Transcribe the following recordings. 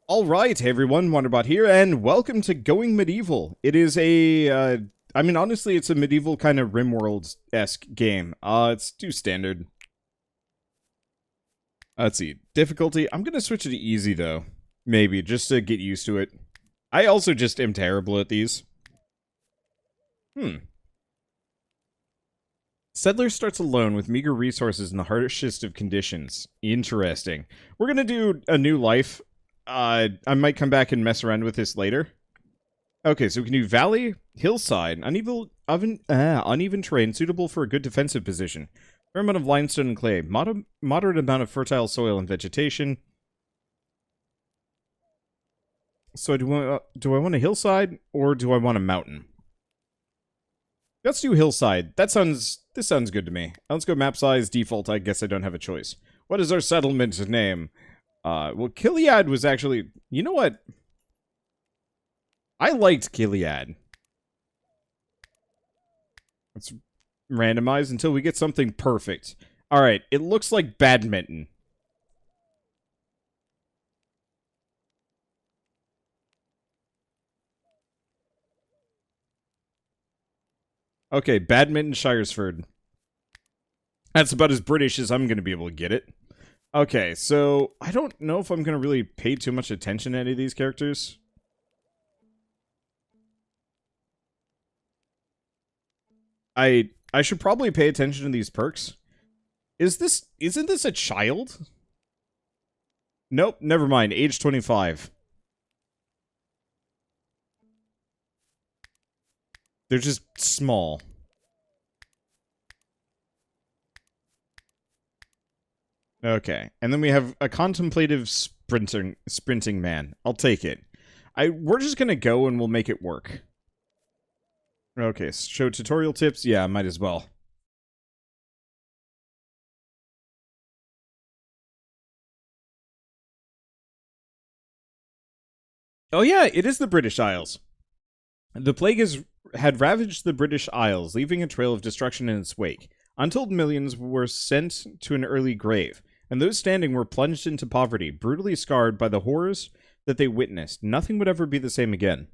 Alright, hey everyone, Wanderbot here, and welcome to Going Medieval. It is honestly, it's a medieval kind of RimWorld-esque game. It's too standard. Let's see, difficulty, I'm gonna switch it to easy, though. Maybe, just to get used to it. I also just am terrible at these. Settler starts alone with meager resources in the harshest of conditions. Interesting. We're gonna do a new life. I might come back and mess around with this later. Okay, so we can do valley, hillside, uneven terrain suitable for a good defensive position. Fair amount of limestone and clay, moderate amount of fertile soil and vegetation. So do I want a hillside or do I want a mountain? Let's do hillside. This sounds good to me. Let's go map size, default. I guess I don't have a choice. What is our settlement name? Well, Gilead was actually... You know what? I liked Gilead. Let's randomize until we get something perfect. Alright, it looks like badminton. Okay, badminton Shiresford. That's about as British as I'm going to be able to get it. Okay, so I don't know if I'm going to really pay too much attention to any of these characters. I should probably pay attention to these perks. Isn't this a child? Nope, never mind. Age 25. They're just small. Okay, and then we have a contemplative sprinting man. I'll take it. We're just gonna go and we'll make it work. Okay, show tutorial tips. Yeah, might as well. Oh yeah, it is the British Isles. The plague had ravaged the British Isles, leaving a trail of destruction in its wake. Untold millions were sent to an early grave, and those standing were plunged into poverty, brutally scarred by the horrors that they witnessed. Nothing would ever be the same again.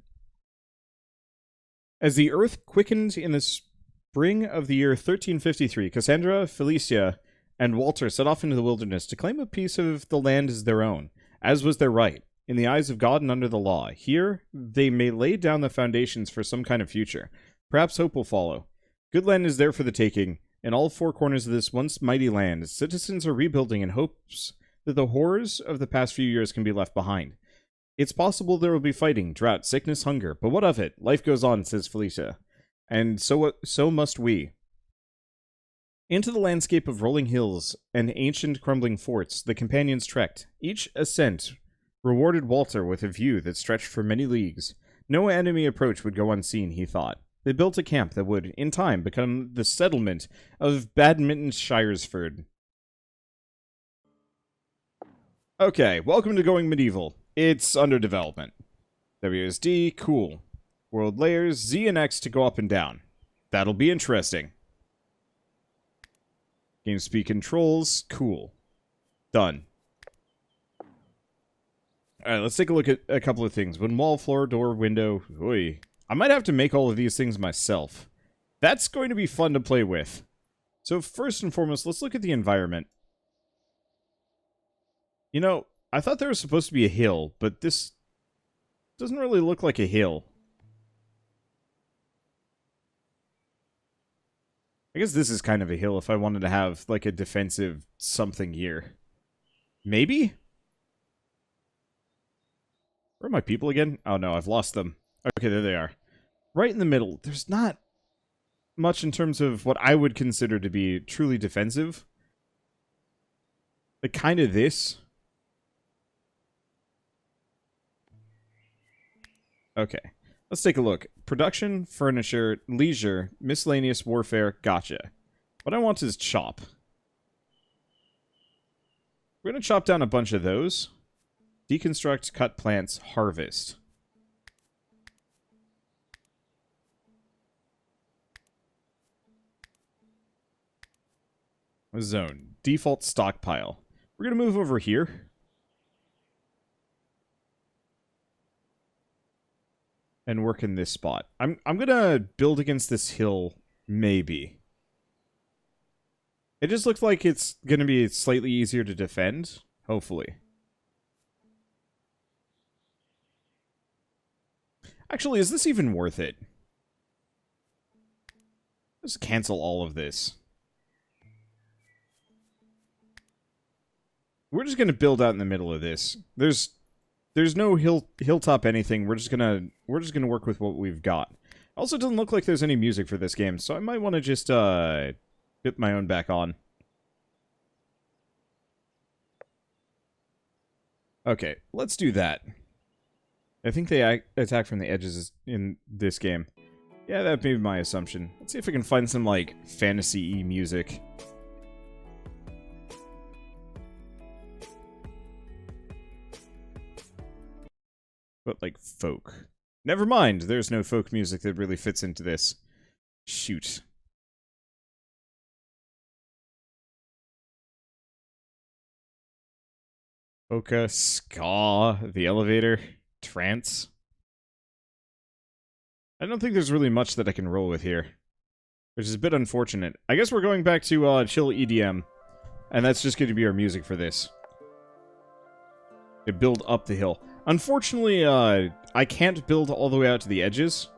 As the earth quickened in the spring of the year 1353, Cassandra, Felicia, and Walter set off into the wilderness to claim a piece of the land as their own, as was their right, in the eyes of God and under the law. Here, they may lay down the foundations for some kind of future. Perhaps hope will follow. Good land is there for the taking. In all four corners of this once mighty land, citizens are rebuilding in hopes that the horrors of the past few years can be left behind. It's possible there will be fighting, drought, sickness, hunger, but what of it? Life goes on, says Felicia. And so must we. Into the landscape of rolling hills and ancient crumbling forts, the companions trekked. Each ascent rewarded Walter with a view that stretched for many leagues. No enemy approach would go unseen, he thought. They built a camp that would, in time, become the settlement of Badminton Shiresford. Okay, welcome to Going Medieval. It's under development. WSD, cool. World layers, Z and X to go up and down. That'll be interesting. Game speed controls, cool. Done. Alright, let's take a look at a couple of things. One wall, floor, door, window. Oy. I might have to make all of these things myself. That's going to be fun to play with. So first and foremost, let's look at the environment. You know, I thought there was supposed to be a hill, but this doesn't really look like a hill. I guess this is kind of a hill if I wanted to have, like, a defensive something here. Maybe? Where are my people again? Oh no, I've lost them. Okay, there they are. Right in the middle. There's not much in terms of what I would consider to be truly defensive. Like, kind of this. Okay, let's take a look. Production, furniture, leisure, miscellaneous warfare, gotcha. What I want is chop. We're going to chop down a bunch of those. Deconstruct, cut plants, harvest. Zone. Default stockpile. We're going to move over here. and work in this spot. I'm gonna build against this hill, maybe. It just looks like it's gonna be slightly easier to defend, hopefully. Actually, is this even worth it? Let's cancel all of this. We're just gonna build out in the middle of this. There's no hilltop anything. We're just gonna work with what we've got. Also, doesn't look like there's any music for this game, so I might want to just put my own back on. Okay, let's do that. I think they attack from the edges in this game. Yeah, that may be my assumption. Let's see if I can find some, like, fantasy-y music. But, like, folk. Never mind, there's no folk music that really fits into this. Shoot. Polka, ska, the elevator, trance. I don't think there's really much that I can roll with here, which is a bit unfortunate. I guess we're going back to chill EDM, and that's just going to be our music for this. It build up the hill. Unfortunately, I can't build all the way out to the edges.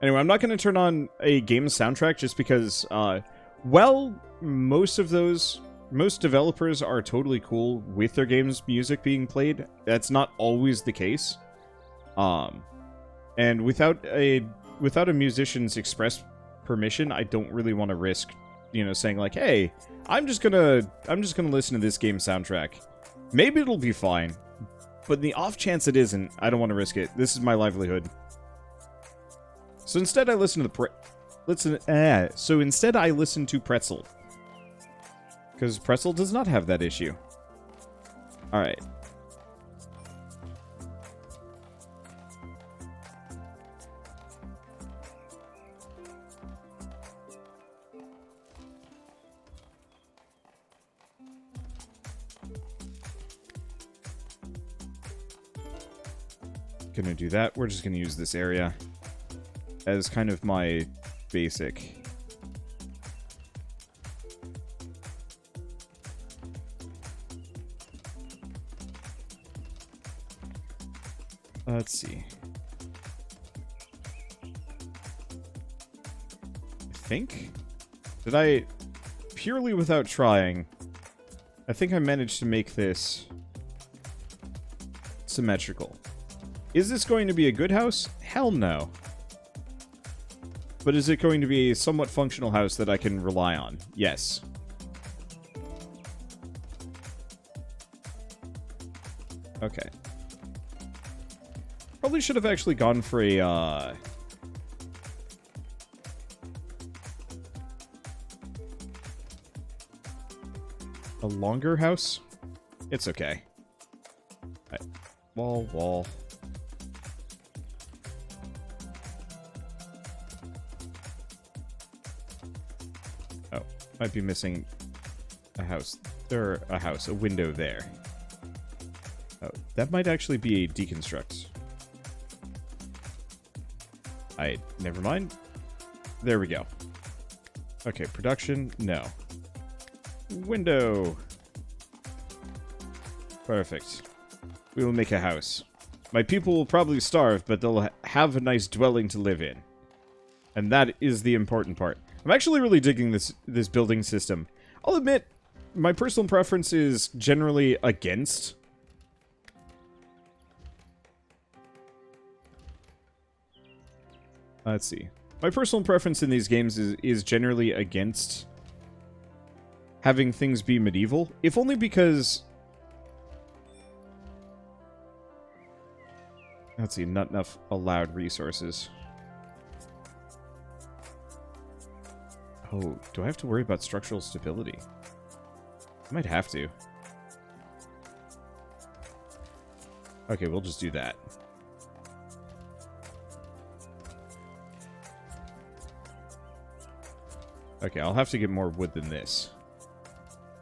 Anyway, I'm not going to turn on a game soundtrack just because, well, most developers are totally cool with their game's music being played. That's not always the case. And without a musician's express permission, I don't really want to risk, you know, saying like, "Hey, I'm just gonna listen to this game soundtrack. Maybe it'll be fine, but the off chance it isn't, I don't want to risk it. This is my livelihood." So instead, I listen to Pretzel, because Pretzel does not have that issue. All right. Gonna do that. We're just gonna use this area as kind of my basic. Let's see. I think, did I, purely without trying, I think I managed to make this symmetrical. Is this going to be a good house? Hell no. But is it going to be a somewhat functional house that I can rely on? Yes. Okay. Probably should have actually gone for a longer house. It's okay. Right. Wall. Oh, might be missing a house. A window there. Oh, that might actually be a deconstruct. Never mind. There we go. Okay, production, no. Window. Perfect. We will make a house. My people will probably starve, but they'll have a nice dwelling to live in. And that is the important part. I'm actually really digging this building system. I'll admit, my personal preference is generally against. Let's see. My personal preference in these games is generally against having things be medieval, if only because... Let's see, not enough allowed resources. Oh, do I have to worry about structural stability? I might have to. Okay, we'll just do that. Okay, I'll have to get more wood than this.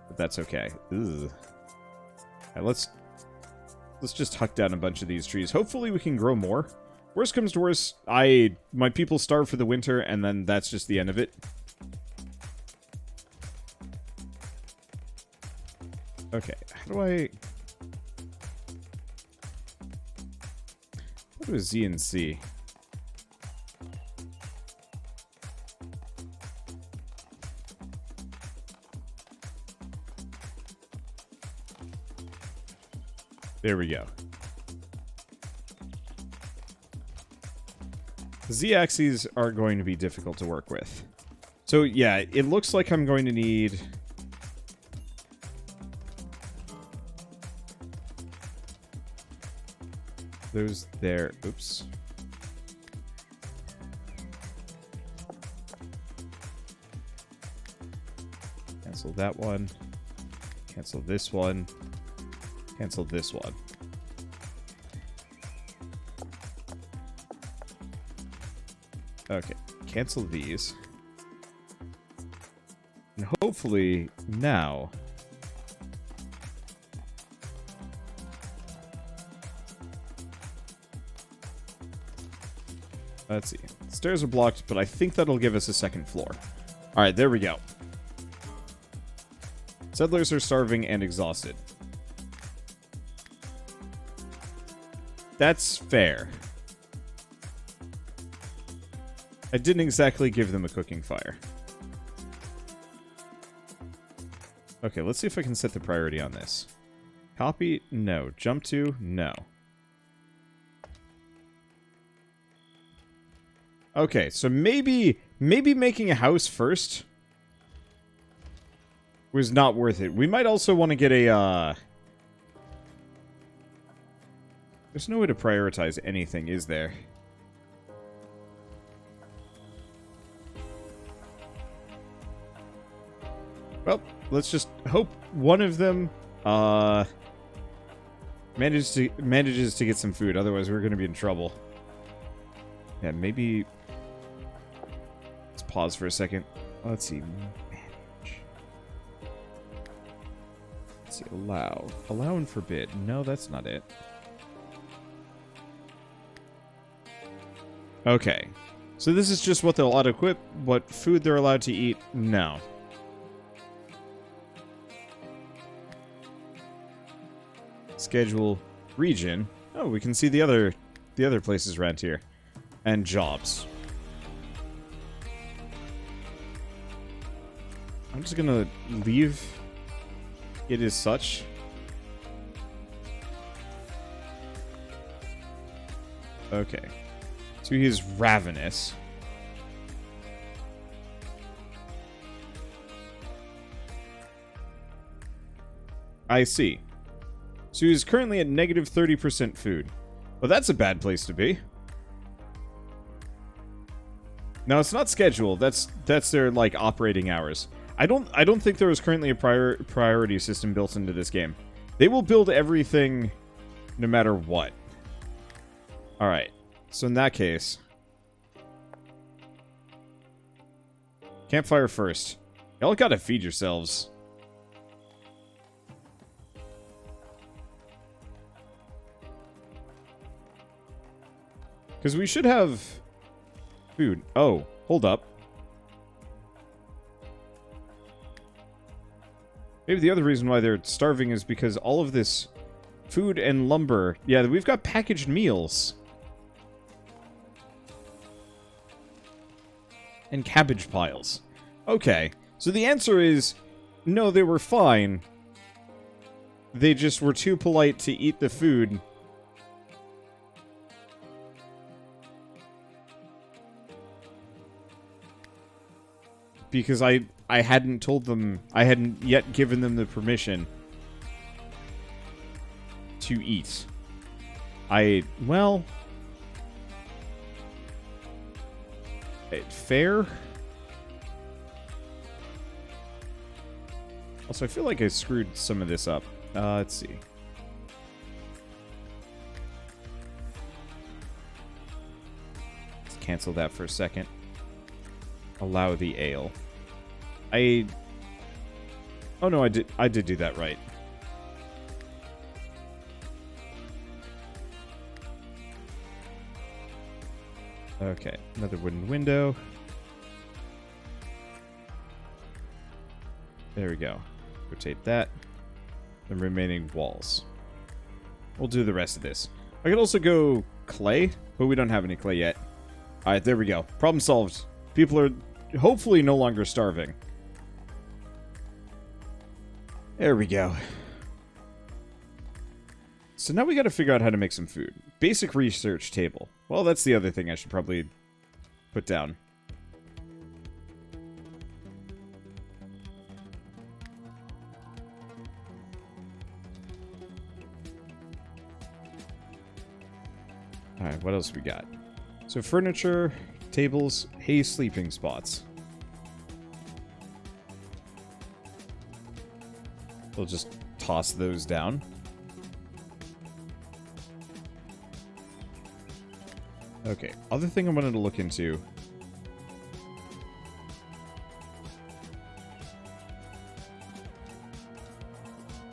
But that's okay. Ugh. Right, let's Let's just huck down a bunch of these trees. Hopefully we can grow more. Worst comes to worst, my people starve for the winter, and then that's just the end of it. Okay, how do I... What do a Z and C? There we go. Z-axes are going to be difficult to work with. So yeah, it looks like I'm going to need... those there. Oops. Cancel that one. Cancel this one. Cancel this one. Okay, cancel these. And hopefully now... Let's see. Stairs are blocked, but I think that'll give us a second floor. Alright, there we go. Settlers are starving and exhausted. That's fair. I didn't exactly give them a cooking fire. Okay, let's see if I can set the priority on this. Copy? No. Jump to? No. Okay, so maybe making a house first was not worth it. We might also want to get a, There's no way to prioritize anything, is there? Well, let's just hope one of them, manages to get some food. Otherwise, we're going to be in trouble. Yeah, maybe... Let's pause for a second. Let's see. Manage. Let's see. Allow. Allow and forbid. No, that's not it. Okay. So this is just what they'll auto-equip. What food they're allowed to eat? No. Schedule. Region. Oh, we can see the other places around here. And jobs. I'm just gonna leave it as such. Okay. So he is ravenous. I see. So he's currently at negative 30% food. Well, that's a bad place to be. No, it's not scheduled. That's their, like, operating hours. I don't think there was currently a priority system built into this game. They will build everything no matter what. Alright. So in that case... Campfire first. Y'all gotta feed yourselves. Because we should have... food. Oh, hold up. Maybe the other reason why they're starving is because all of this food and lumber... Yeah, we've got packaged meals. And cabbage piles. Okay, so the answer is... No, they were fine. They just were too polite to eat the food. Because I hadn't told them... I hadn't yet given them the permission to eat. Well... Fair? Also, I feel like I screwed some of this up. Let's see. Let's cancel that for a second. Allow the ale. Oh no, I did do that right. Okay, another wooden window. There we go. Rotate that. The remaining walls. We'll do the rest of this. I could also go clay, but we don't have any clay yet. Alright, there we go. Problem solved. People are hopefully no longer starving. There we go. So now we gotta figure out how to make some food. Basic research table. Well, that's the other thing I should probably put down. Alright, what else we got? So furniture, tables, hay sleeping spots. We'll just toss those down. Okay, other thing I wanted to look into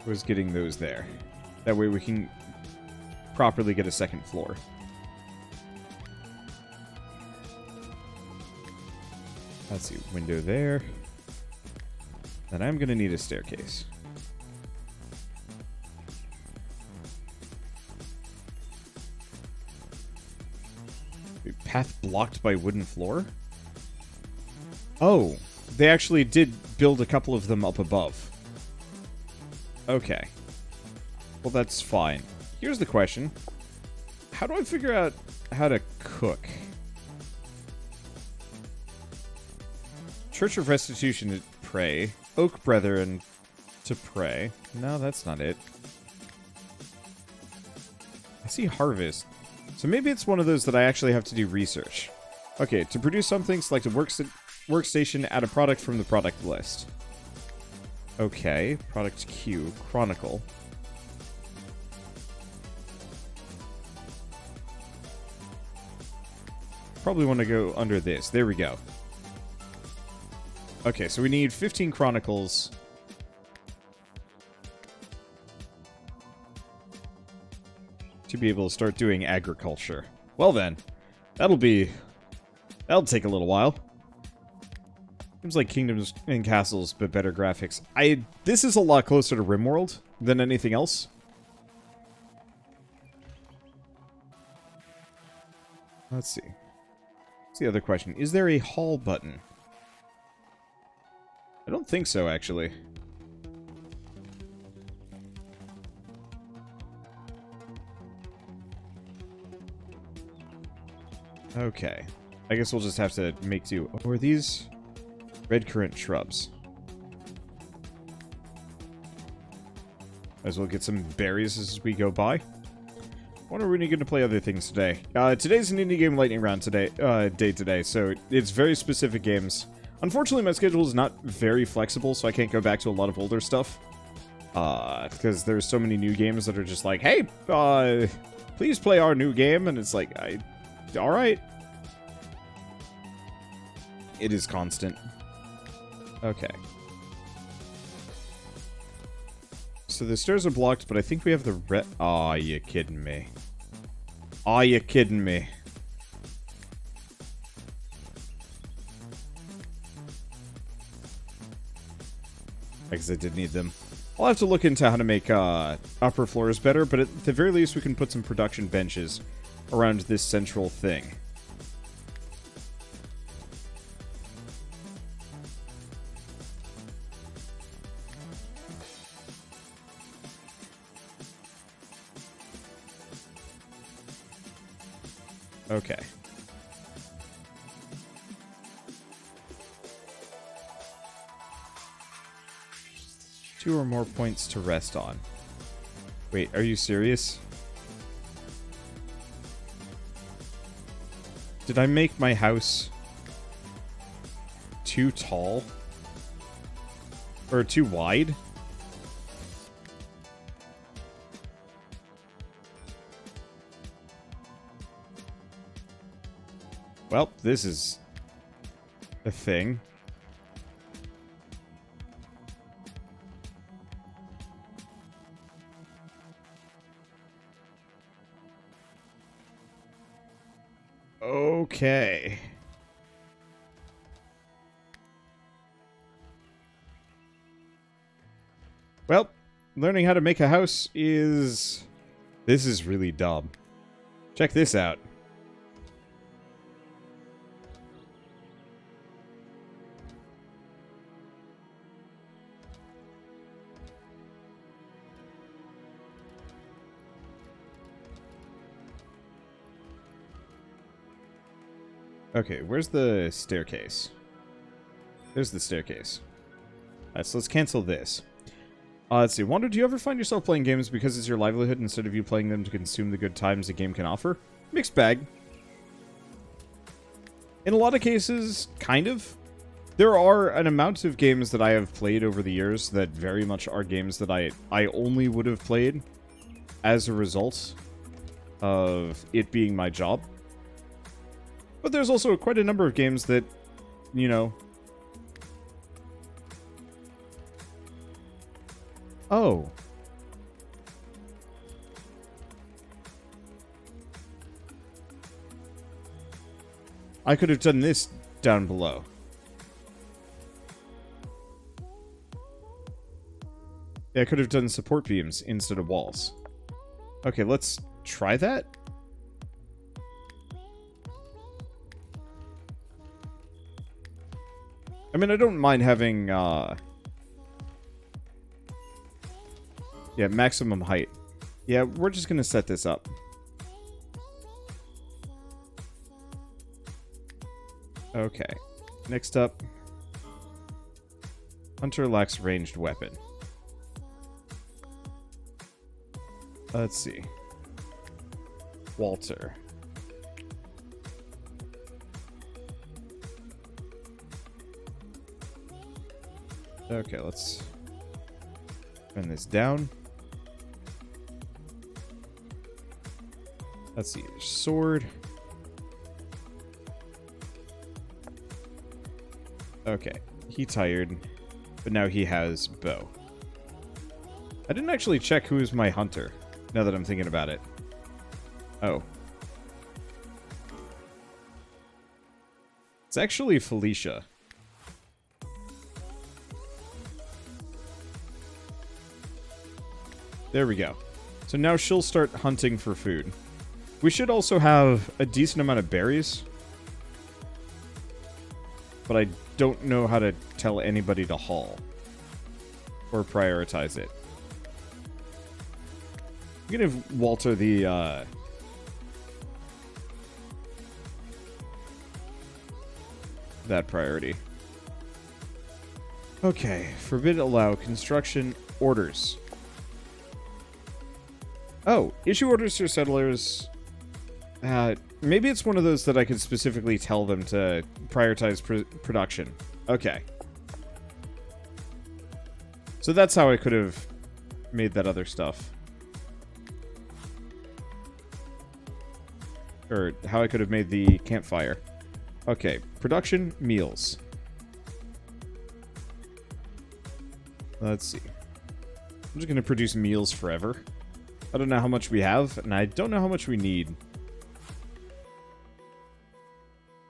was getting those there. That way we can properly get a second floor. Let's see, window there. And I'm gonna need a staircase. Path blocked by wooden floor? Oh, they actually did build a couple of them up above. Okay. Well, that's fine. Here's the question. How do I figure out how to cook? Church of Restitution to pray. Oak Brethren to pray. No, that's not it. I see harvest. So maybe it's one of those that I actually have to do research. Okay, to produce something, select a workstation, add a product from the product list. Okay, product queue, chronicle. Probably want to go under this. There we go. Okay, so we need 15 chronicles. To be able to start doing agriculture. Well then, that'll take a little while. Seems like Kingdoms and Castles, but better graphics. This is a lot closer to RimWorld than anything else. Let's see. What's the other question? Is there a haul button? I don't think so, actually. Okay. I guess we'll just have to make do. Oh, are these red currant shrubs? Might as well get some berries as we go by. When are we going to play other things today? Today's an indie game lightning round day today, so it's very specific games. Unfortunately, my schedule is not very flexible, so I can't go back to a lot of older stuff. Because there's so many new games that are just like, hey, please play our new game, and it's like, alright. It is constant. Okay. So the stairs are blocked, but I think we have the Aw, you kidding me. Aw, you kidding me. I guess I did need them. I'll have to look into how to make upper floors better, but at the very least we can put some production benches around this central thing. Okay. Two or more points to rest on. Wait, are you serious? Did I make my house too tall? Or too wide? Well, this is a thing. Okay. Well, learning how to make a house is... This is really dumb. Check this out. Okay, where's the staircase? There's the staircase. Alright, so let's cancel this. Let's see. Wander, do you ever find yourself playing games because it's your livelihood instead of you playing them to consume the good times a game can offer? Mixed bag. In a lot of cases, kind of. There are an amount of games that I have played over the years that very much are games that I only would have played as a result of it being my job. But there's also quite a number of games that, you know... Oh. I could have done this down below. Yeah, I could have done support beams instead of walls. Okay, let's try that. I mean, I don't mind having, yeah, maximum height. Yeah, we're just gonna set this up. Okay. Next up. Hunter lacks ranged weapon. Let's see. Walter. Okay, let's turn this down. Let's see, sword. Okay, he tired, but now he has bow. I didn't actually check who is my hunter, now that I'm thinking about it. Oh. It's actually Felicia. There we go. So now she'll start hunting for food. We should also have a decent amount of berries. But I don't know how to tell anybody to haul. Or prioritize it. I'm gonna give Walter the, that priority. Okay. Forbid allow construction orders. Oh, issue orders to settlers. Maybe it's one of those that I could specifically tell them to prioritize production. Okay. So that's how I could have made that other stuff. Or how I could have made the campfire. Okay, production, meals. Let's see. I'm just going to produce meals forever. I don't know how much we have, and I don't know how much we need.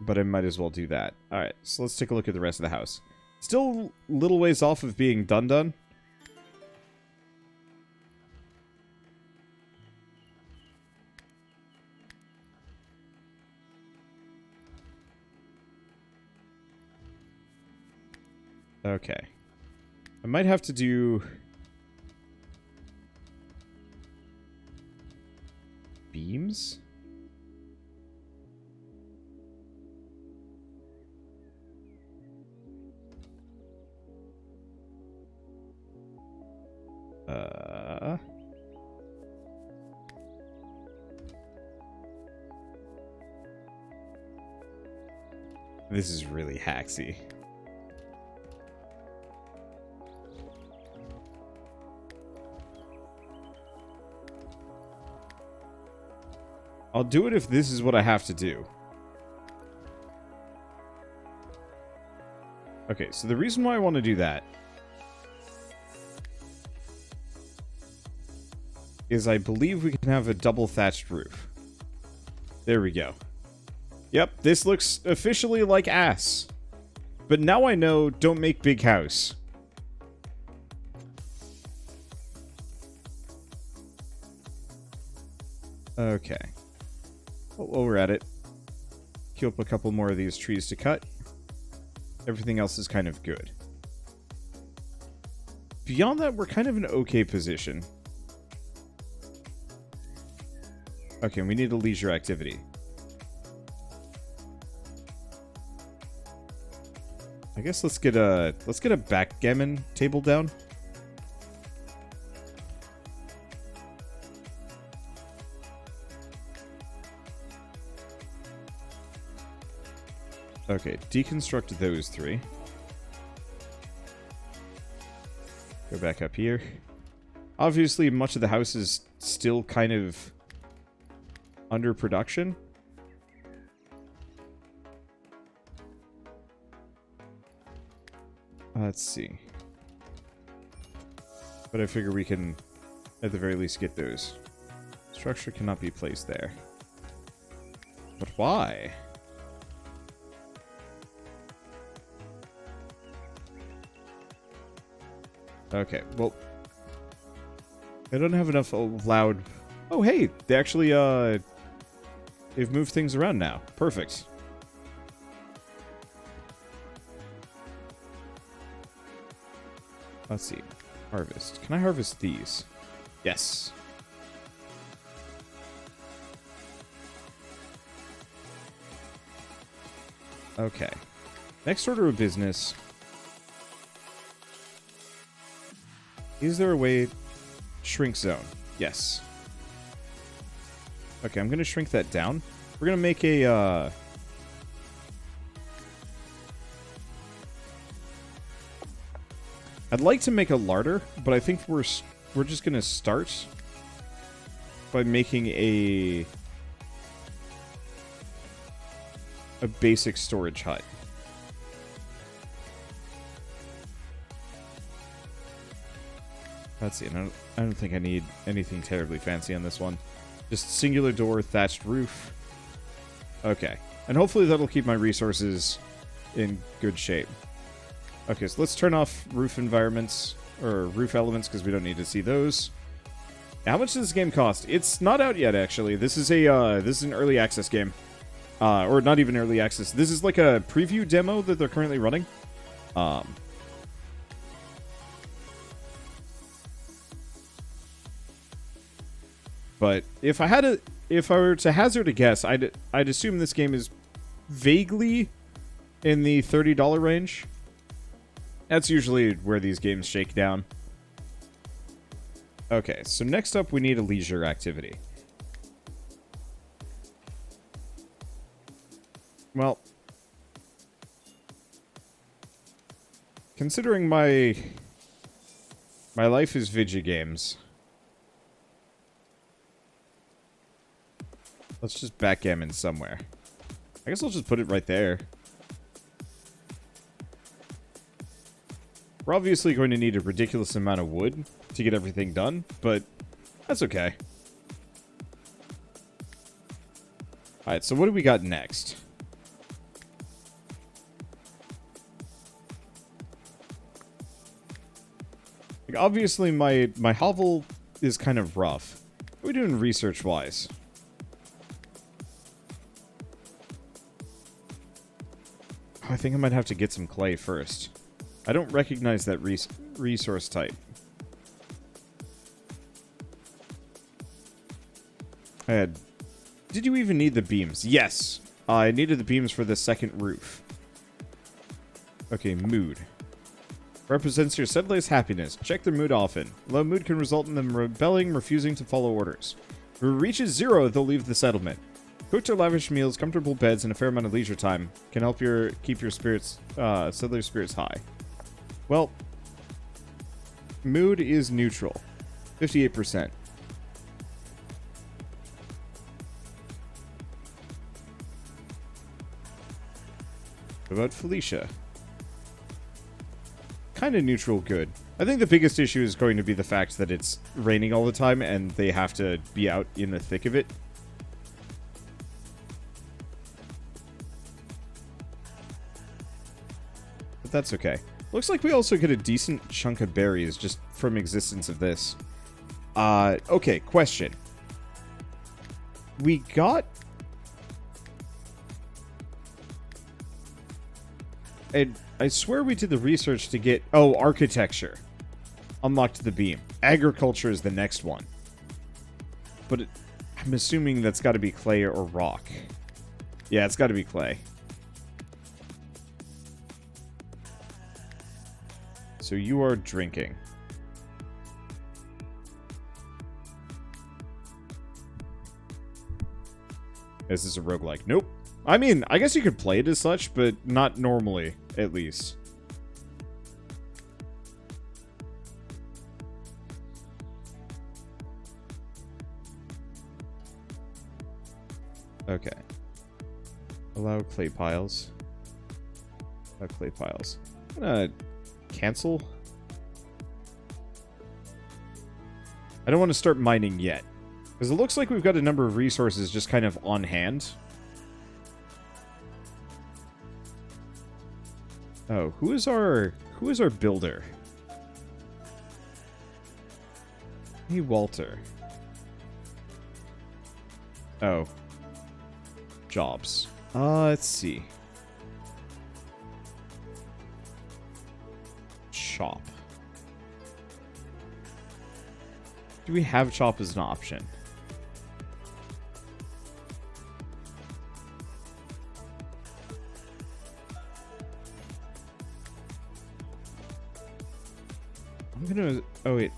But I might as well do that. Alright, so let's take a look at the rest of the house. Still a little ways off of being done. Okay. I might have to do... beams? This is really hacksy. I'll do it if this is what I have to do. Okay, so the reason why I want to do that is I believe we can have a double thatched roof. There we go. Yep, this looks officially like ass. But now I know, don't make big house. Okay. Well, while we're at it, queue up a couple more of these trees to cut. Everything else is kind of good. Beyond that, we're kind of in an okay position. Okay, we need a leisure activity. I guess let's get a backgammon table down. Okay, deconstruct those three. Go back up here. Obviously, much of the house is still kind of under production. Let's see. But I figure we can, at the very least, get those. Structure cannot be placed there. But why? Okay, well, I don't have enough loud... Oh, hey, they actually, they've moved things around now. Perfect. Let's see. Harvest. Can I harvest these? Yes. Okay. Next order of business. Is there a way... Shrink zone. Yes. Okay, I'm going to shrink that down. We're going to make a, I'd like to make a larder, but I think we're just going to start by making a basic storage hut. Let's see, I don't think I need anything terribly fancy on this one. Just singular door, thatched roof. Okay. And hopefully that'll keep my resources in good shape. Okay, so let's turn off roof environments, or roof elements, because we don't need to see those. How much does this game cost? It's not out yet, actually. This is an early access game. Or not even early access. This is like a preview demo that they're currently running. But if I were to hazard a guess, I'd assume this game is vaguely in the $30 range. That's usually where these games shake down. Okay, so next up we need a leisure activity. Well, considering my life is video games, let's just backgammon somewhere. I guess I'll just put it right there. We're obviously going to need a ridiculous amount of wood to get everything done, but that's okay. Alright, so what do we got next? Like, obviously, my hovel is kind of rough. What are we doing research-wise? I think I might have to get some clay first. I don't recognize that resource type. Did you even need the beams? Yes! I needed the beams for the second roof. Okay, mood. Represents your settlers' happiness. Check their mood often. Low mood can result in them rebelling, refusing to follow orders. If it reaches 0, they'll leave the settlement. Cooked or lavish meals, comfortable beds, and a fair amount of leisure time can help keep your settler spirits high. Well, mood is neutral. 58%. What about Felicia? Kind of neutral good. I think the biggest issue is going to be the fact that it's raining all the time and they have to be out in the thick of it. but that's okay. Looks like we also get a decent chunk of berries just from existence of this. Okay, question. We got... And I swear we did the research to get... Oh, architecture. Unlocked the beam. Agriculture is the next one. But I'm assuming that's got to be clay or rock. Yeah, it's got to be clay. So you are drinking. Is this a roguelike? Nope. I mean, I guess you could play it as such, but not normally, at least. Okay. Allow clay piles. Allow clay piles. I'm gonna cancel. I don't want to start mining yet, because it looks like we've got a number of resources just kind of on hand. Oh, who is our builder? Hey, Walter. Oh. Jobs. Let's see. Chop. Do we have chop as an option? I'm gonna... Oh, wait.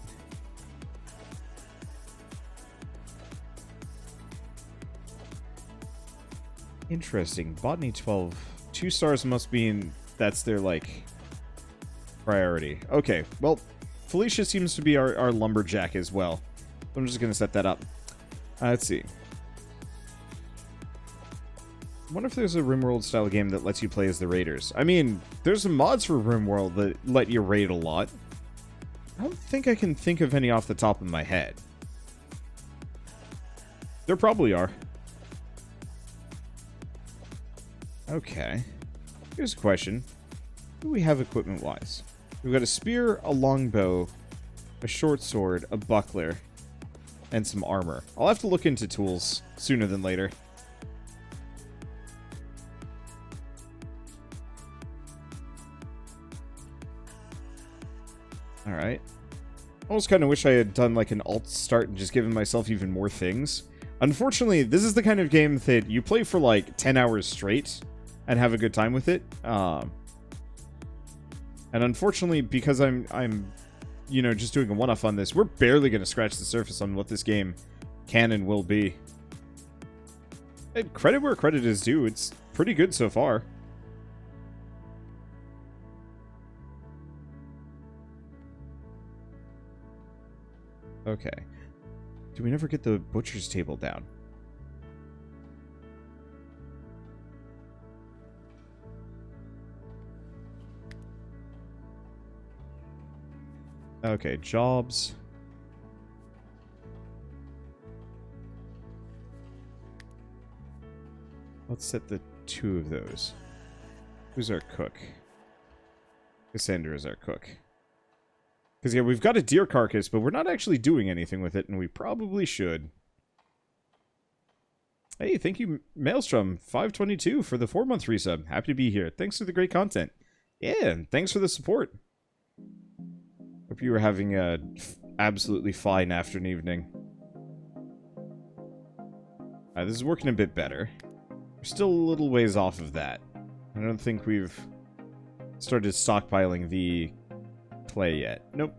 Interesting. Botany 12. 2 stars must mean that's their, like, priority. Okay, well, Felicia seems to be our lumberjack as well. So I'm just gonna set that up. Let's see. I wonder if there's a RimWorld style game that lets you play as the raiders. I mean, there's some mods for RimWorld that let you raid a lot. I don't think I can think of any off the top of my head. There probably are. Okay. Here's a question. What do we have equipment-wise? We've got a spear, a longbow, a short sword, a buckler, and some armor. I'll have to look into tools sooner than later. Alright. I almost kind of wish I had done like an alt start and just given myself even more things. Unfortunately, this is the kind of game that you play for like 10 hours straight and have a good time with it. And unfortunately, because I'm you know, just doing a one-off on this, we're barely going to scratch the surface on what this game can and will be. And credit where credit is due, it's pretty good so far. Okay. Do we never get the butcher's table down? Okay, jobs. Let's set the 2 of those. Who's our cook? Cassandra is our cook. Because, yeah, we've got a deer carcass, but we're not actually doing anything with it, and we probably should. Hey, thank you, Maelstrom, 522 for the 4-month resub. Happy to be here. Thanks for the great content. Yeah, and thanks for the support. Hope you were having a absolutely fine afternoon evening. This is working a bit better. We're still a little ways off of that. I don't think we've started stockpiling the clay yet. Nope.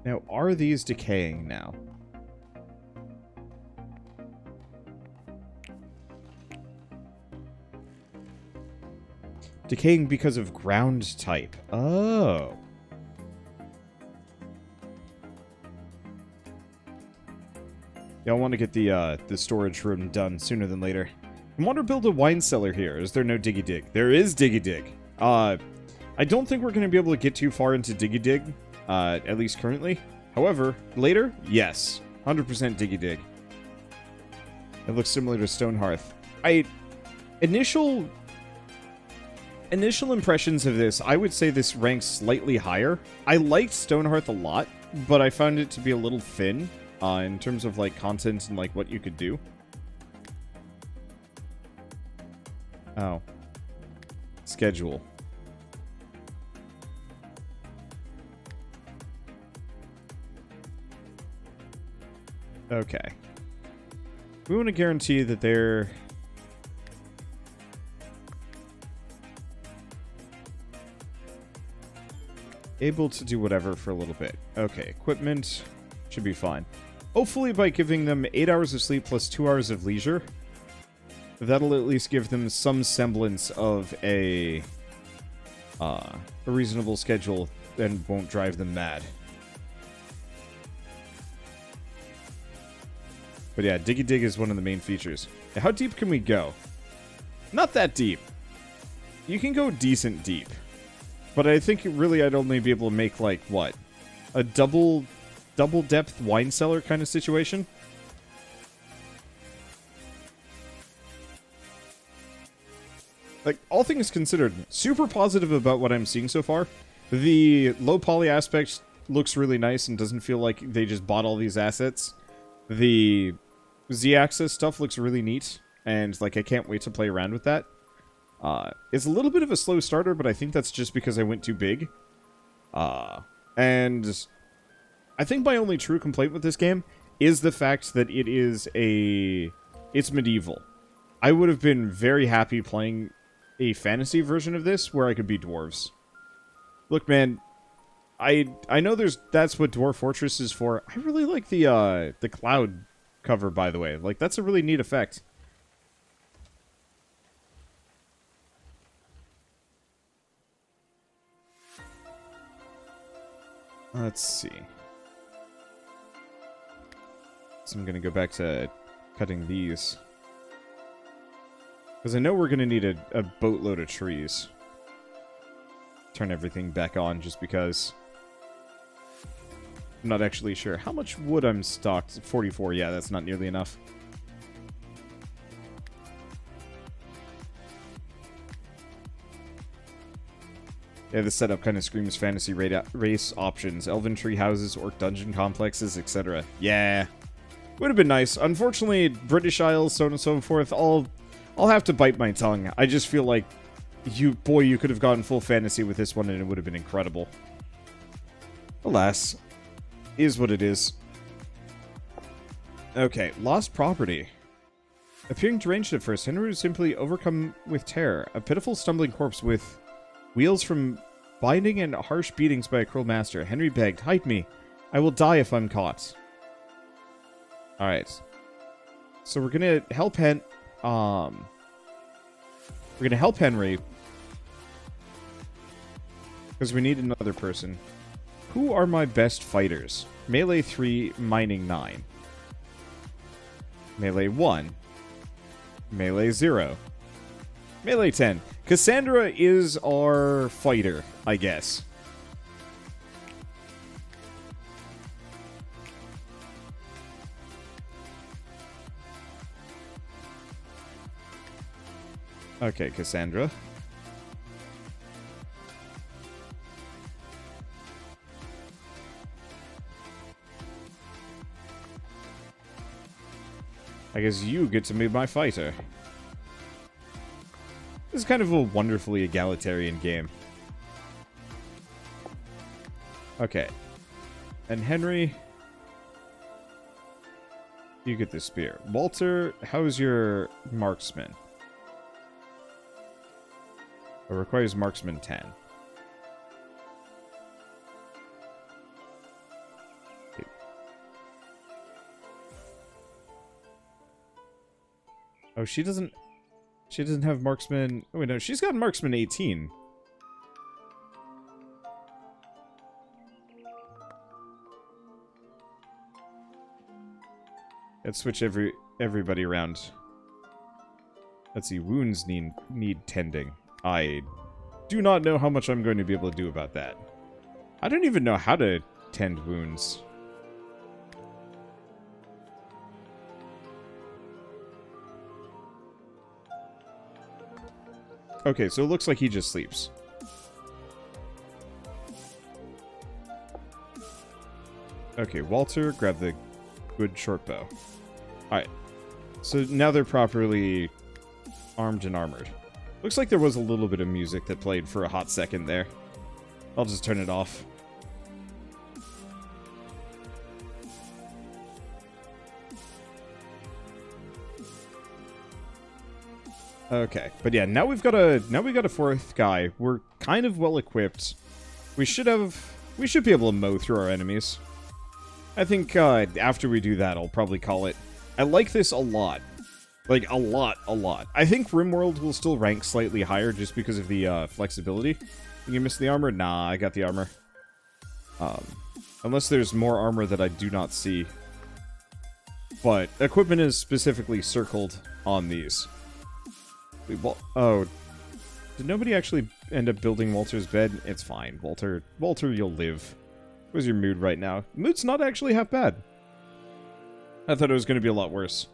Now, are these decaying now? Decaying because of ground type. Oh. Y'all want to get the storage room done sooner than later. I want to build a wine cellar here. Is there no Diggy Dig? There is Diggy Dig. I don't think we're going to be able to get too far into Diggy Dig, at least currently. However, later, yes. 100% Diggy Dig. It looks similar to Stone Hearth. I initial impressions of this, I would say this ranks slightly higher. I liked Stonehearth a lot, but I found it to be a little thin in terms of like content and like what you could do. Oh. Schedule. Okay. We want to guarantee that they're able to do whatever for a little bit. Okay, equipment should be fine. Hopefully by giving them 8 hours of sleep plus 2 hours of leisure, that'll at least give them some semblance of a reasonable schedule and won't drive them mad. But yeah, Diggy Dig is one of the main features. How deep can we go? Not that deep. You can go decent deep. But I think really I'd only be able to make, like, what? A double depth wine cellar kind of situation? Like, all things considered, super positive about what I'm seeing so far. The low poly aspect looks really nice and doesn't feel like they just bought all these assets. The Z-axis stuff looks really neat, and like I can't wait to play around with that. It's a little bit of a slow starter, but I think that's just because I went too big. And I think my only true complaint with this game is the fact that it's medieval. I would have been very happy playing a fantasy version of this where I could be dwarves. Look, man, I know that's what Dwarf Fortress is for. I really like the cloud cover, by the way. Like, that's a really neat effect. Let's see. So I'm going to go back to cutting these. Because I know we're going to need a boatload of trees. Turn everything back on just because I'm not actually sure. How much wood I'm stocked? 44, yeah, that's not nearly enough. Yeah, the setup kind of screams fantasy race options. Elven tree houses, orc dungeon complexes, etc. Yeah. Would have been nice. Unfortunately, British Isles, so on and so forth, I'll have to bite my tongue. I just feel like you could have gotten full fantasy with this one and it would have been incredible. Alas, is what it is. Okay, lost property. Appearing deranged at first, Henry was simply overcome with terror. A pitiful stumbling corpse with wheels from binding and harsh beatings by a cruel master. Henry begged, "Hide me. I will die if I'm caught." Alright. So we're gonna help Henry. Because we need another person. Who are my best fighters? Melee 3, Mining 9. Melee 1. Melee 0. Melee 10. Cassandra is our fighter, I guess. Okay, Cassandra. I guess you get to be my fighter. This is kind of a wonderfully egalitarian game. Okay. And Henry, you get the spear. Walter, how's your marksman? It requires marksman 10. Okay. Oh, she doesn't have marksman. Oh, wait, no, she's got marksman 18. Let's switch everybody around. Let's see, wounds need tending. I do not know how much I'm going to be able to do about that. I don't even know how to tend wounds. Okay, so it looks like he just sleeps. Okay, Walter, grab the good short bow. Alright. So now they're properly armed and armored. Looks like there was a little bit of music that played for a hot second there. I'll just turn it off. Okay, but yeah, now we've got a fourth guy. We're kind of well equipped. We should be able to mow through our enemies. I think after we do that, I'll probably call it. I like this a lot. Like, a lot. I think RimWorld will still rank slightly higher just because of the flexibility. You miss the armor? Nah, I got the armor. Unless there's more armor that I do not see. But equipment is specifically circled on these. Oh, did nobody actually end up building Walter's bed? It's fine, Walter, you'll live. What's your mood right now? Mood's not actually half bad. I thought it was going to be a lot worse.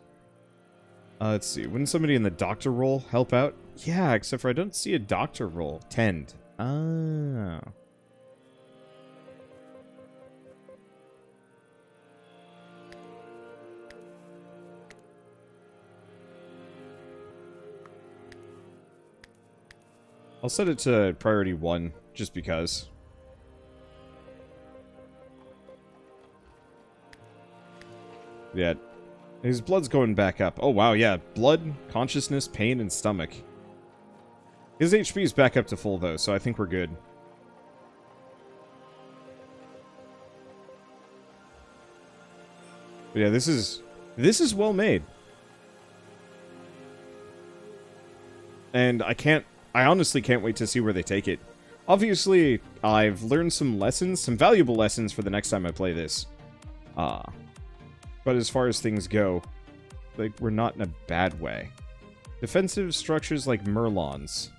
Let's see. Wouldn't somebody in the doctor role help out? Yeah, except for I don't see a doctor role. Tend. Ah. I'll set it to priority 1, just because. Yeah. His blood's going back up. Oh, wow, yeah. Blood, consciousness, pain, and stomach. His HP is back up to full, though, so I think we're good. But yeah, this is well made. And I honestly can't wait to see where they take it. Obviously, I've learned some lessons, some valuable lessons for the next time I play this. But as far as things go, like, we're not in a bad way. Defensive structures like Merlons.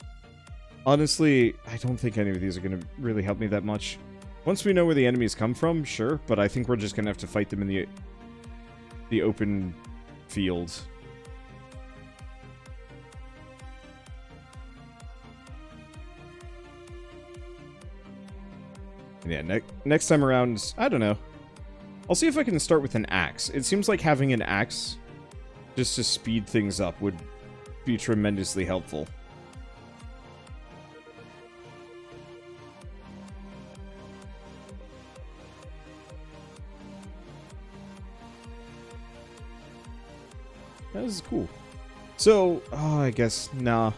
Honestly, I don't think any of these are going to really help me that much. Once we know where the enemies come from, sure, but I think we're just going to have to fight them in the open field. Yeah, next time around, I don't know. I'll see if I can start with an axe. It seems like having an axe, just to speed things up, would be tremendously helpful. That is cool. So, I guess, nah.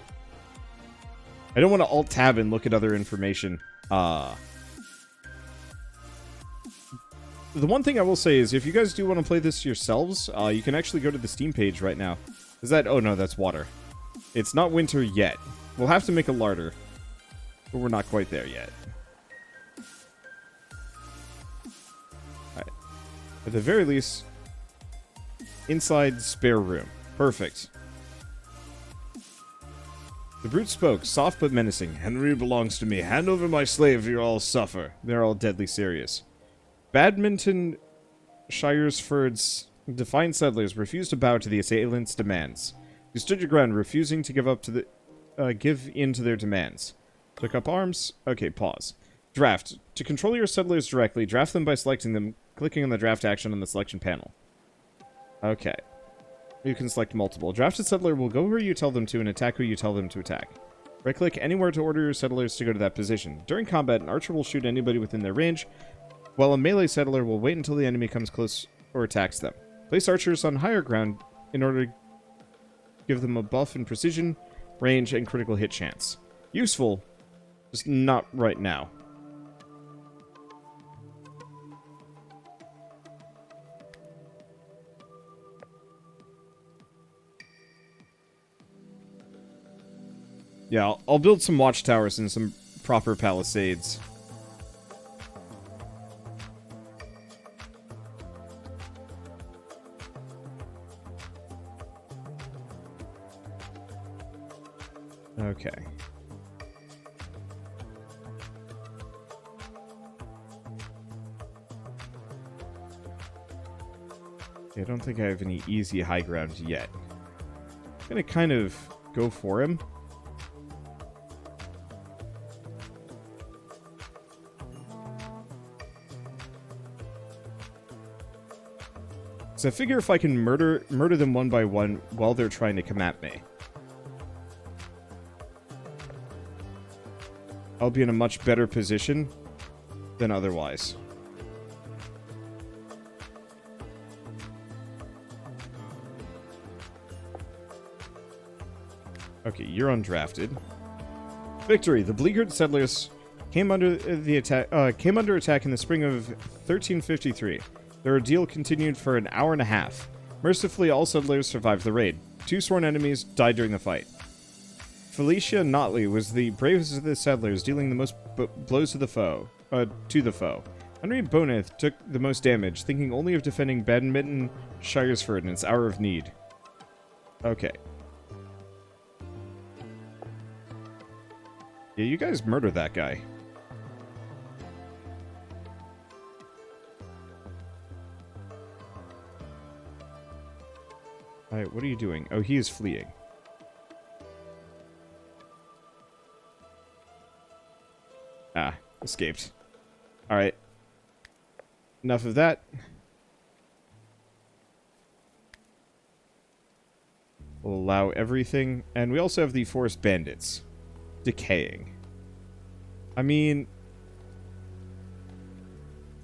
I don't want to alt-tab and look at other information. The one thing I will say is, if you guys do want to play this yourselves, you can actually go to the Steam page right now. Is that... Oh, no, that's water. It's not winter yet. We'll have to make a larder. But we're not quite there yet. Alright. At the very least, inside spare room. Perfect. The brute spoke, soft but menacing. Henry belongs to me. Hand over my slave or you all suffer. They're all deadly serious. Badminton Shiresford's defiant settlers refused to bow to the assailants' demands. You stood your ground, refusing to give in to their demands. Took up arms. Okay, pause. Draft. To control your settlers directly, draft them by selecting them, clicking on the draft action on the selection panel. Okay. You can select multiple. Drafted settler will go where you tell them to and attack who you tell them to attack. Right-click anywhere to order your settlers to go to that position. During combat, an archer will shoot anybody within their range, while a melee settler will wait until the enemy comes close or attacks them. Place archers on higher ground in order to give them a buff in precision, range, and critical hit chance. Useful, just not right now. Yeah, I'll build some watchtowers and some proper palisades. Okay. I don't think I have any easy high ground yet. I'm gonna kind of go for him. So I figure if I can murder them one by one while they're trying to come at me, I'll be in a much better position than otherwise. Okay, you're undrafted. Victory! The beleaguered settlers came under attack in the spring of 1353. Their ordeal continued for an hour and a half. Mercifully, all settlers survived the raid. 2 sworn enemies died during the fight. Felicia Notley was the bravest of the settlers, dealing the most blows to the foe. Henry Boneth took the most damage, thinking only of defending Badminton Shiresford in its hour of need. Okay. Yeah, you guys murder that guy. Alright, what are you doing? Oh, he is fleeing. Ah, escaped. Alright. Enough of that. We'll allow everything. And we also have the forest bandits. Decaying. I mean,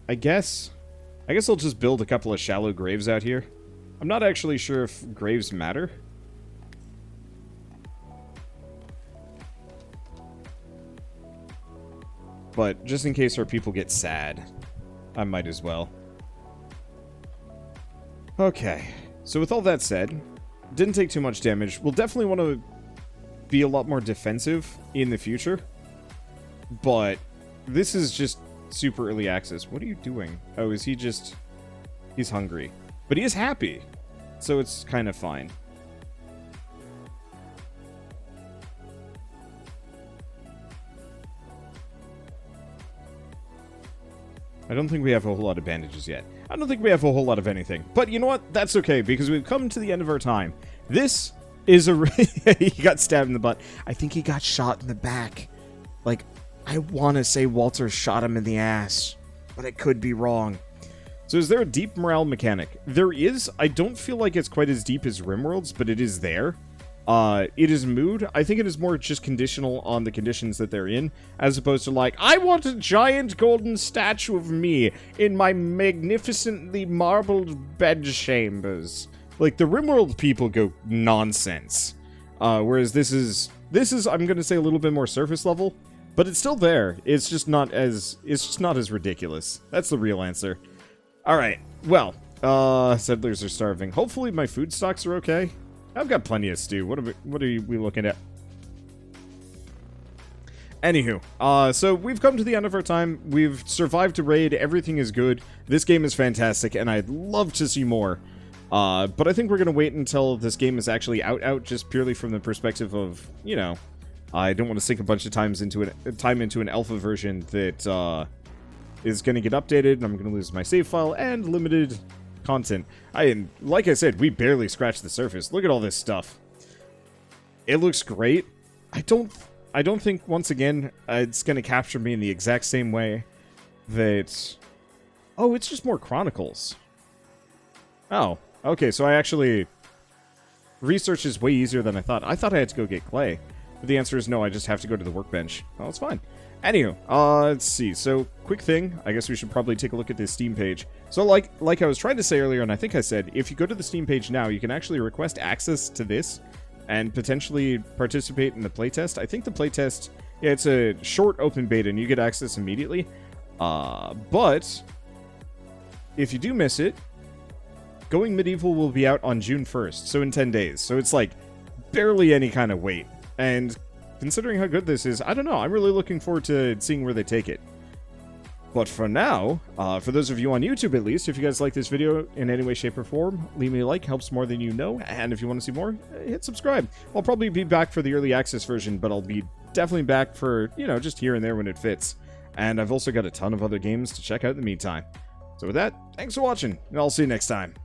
I guess I'll just build a couple of shallow graves out here. I'm not actually sure if graves matter. But just in case our people get sad, I might as well. Okay, so with all that said, didn't take too much damage. We'll definitely want to be a lot more defensive in the future. But this is just super early access. What are you doing? Oh, is he just... He's hungry. But he is happy. So it's kind of fine. I don't think we have a whole lot of bandages yet. I don't think we have a whole lot of anything. But you know what? That's okay, because we've come to the end of our time. This is a... He got stabbed in the butt. I think he got shot in the back. Like, I want to say Walter shot him in the ass, but I could be wrong. So is there a deep morale mechanic? There is. I don't feel like it's quite as deep as RimWorld's, but it is there. It is mood. I think it is more just conditional on the conditions that they're in, as opposed to like, I want a giant golden statue of me in my magnificently marbled bed chambers. Like, the RimWorld people go nonsense. Whereas this is, I'm gonna say, a little bit more surface level, but it's still there. It's just not as ridiculous. That's the real answer. Alright, well, settlers are starving. Hopefully my food stocks are okay. I've got plenty of stew. What are we looking at? Anywho, so we've come to the end of our time. We've survived a raid. Everything is good. This game is fantastic, and I'd love to see more. But I think we're going to wait until this game is actually out, just purely from the perspective of, you know, I don't want to sink a bunch of time into an alpha version that is going to get updated, and I'm going to lose my save file, and limited content. Like I said, we barely scratched the surface. Look at all this stuff. It looks great. I don't think, once again, it's going to capture me in the exact same way that... Oh, it's just more Chronicles. Oh, okay, so I actually... Research is way easier than I thought. I thought I had to go get clay. But the answer is no, I just have to go to the workbench. Oh, it's fine. Anywho, let's see. So, quick thing. I guess we should probably take a look at this Steam page. So, like I was trying to say earlier, and I think I said, if you go to the Steam page now, you can actually request access to this and potentially participate in the playtest. I think the playtest, yeah, it's a short open beta, and you get access immediately. But if you do miss it, Going Medieval will be out on June 1st, so in 10 days. So it's like barely any kind of wait. And considering how good this is, I don't know. I'm really looking forward to seeing where they take it. But for now, for those of you on YouTube at least, if you guys like this video in any way, shape, or form, leave me a like. Helps more than you know. And if you want to see more, hit subscribe. I'll probably be back for the early access version, but I'll be definitely back for, you know, just here and there when it fits. And I've also got a ton of other games to check out in the meantime. So with that, thanks for watching, and I'll see you next time.